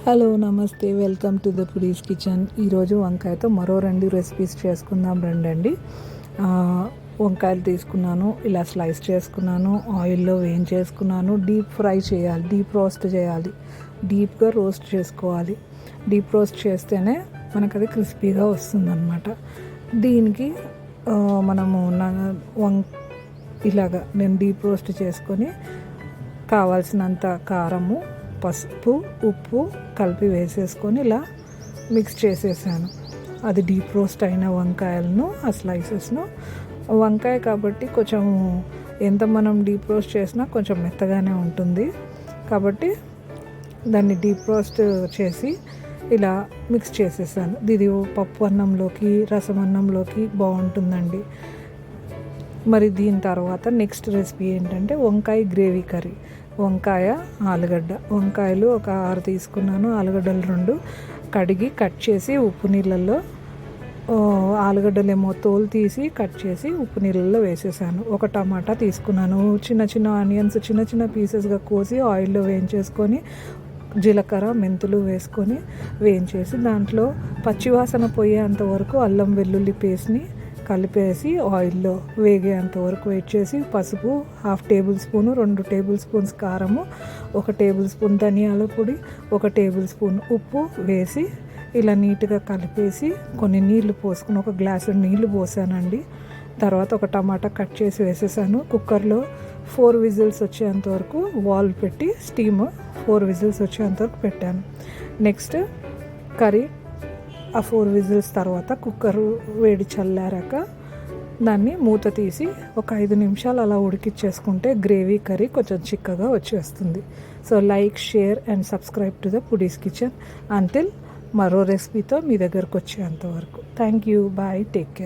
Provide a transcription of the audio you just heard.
Hello నమస్తే, welcome to the Pudi's kitchen. ఈరోజు వంకాయతో మరో 2 రెసిపీస్ చేసుకుందాం రండి. వంకాయలు తీసుకున్నాను, ఇలా స్లైస్ చేసుకున్నాను, ఆయిల్లో వేయించేసుకున్నాను. డీప్ ఫ్రై చేయాలి, డీప్ రోస్ట్ చేయాలి, డీప్గా రోస్ట్ చేసుకోవాలి. డీప్ రోస్ట్ చేస్తేనే మనకు అది క్రిస్పీగా వస్తుందన్నమాట. దీనికి మనము ఇలాగా నేను డీప్ రోస్ట్ చేసుకొని కావాల్సినంత కారము, పసుపు, ఉప్పు కలిపి వేసేసుకొని ఇలా మిక్స్ చేసేసాను. అది డీప్ రోస్ట్ అయిన వంకాయలను, ఆ స్లైసెస్ను. వంకాయ కాబట్టి కొంచెం ఎంత మనం డీప్ రోస్ట్ చేసినా కొంచెం మెత్తగానే ఉంటుంది. కాబట్టి దాన్ని డీప్ రోస్ట్ చేసి ఇలా మిక్స్ చేసేసాను. ఇది పప్పు అన్నంలోకి, రసం అన్నంలోకి బాగుంటుందండి. మరి దీని తర్వాత నెక్స్ట్ రెసిపీ ఏంటంటే వంకాయ గ్రేవీ కర్రీ. వంకాయ, ఆలుగడ్డ. వంకాయలు ఒక 6 తీసుకున్నాను, ఆలుగడ్డలు 2 కడిగి కట్ చేసి ఉప్పు నీళ్ళల్లో, ఆలుగడ్డలేమో తోలు తీసి కట్ చేసి ఉప్పు నీళ్ళల్లో వేసేసాను. ఒక టమాటా తీసుకున్నాను, చిన్న చిన్న ఆనియన్స్ చిన్న చిన్న పీసెస్గా కోసి ఆయిల్లో వేయించేసుకొని జీలకర్ర, మెంతులు వేసుకొని వేయించేసి దాంట్లో పచ్చివాసన పోయేంత వరకు అల్లం వెల్లుల్లి పేస్ట్ని కలిపేసి ఆయిల్లో వేగేంత వరకు వెయిట్ చేసి పసుపు 1/2 టేబుల్ స్పూను, 2 టేబుల్ స్పూన్స్ కారము, 1 టేబుల్ స్పూన్ ధనియాల పొడి, 1 టేబుల్ స్పూన్ ఉప్పు వేసి ఇలా నీట్గా కలిపేసి కొన్ని నీళ్లు పోసుకుని 1 గ్లాసు నీళ్లు పోసానండి. తర్వాత ఒక టమాటా కట్ చేసి వేసేసాను. కుక్కర్లో 4 విజిల్స్ వచ్చేంత వరకు వాల్ పెట్టి స్టీమ్ 4 విజిల్స్ వచ్చేంత వరకు పెట్టాను. నెక్స్ట్ కర్రీ ఆ 4 విజిల్స్ తర్వాత కుక్కర్ వేడి చల్లారాక దాన్ని మూత తీసి ఒక 5 నిమిషాలు అలా ఉడికిచ్చేసుకుంటే గ్రేవీ కర్రీ కొంచెం చిక్కగా వచ్చేస్తుంది. So like, share and subscribe to the Pudi's Kitchen until మరో రెసిపీతో మీ దగ్గరకు వచ్చేంత వరకు. Thank you, bye, take care.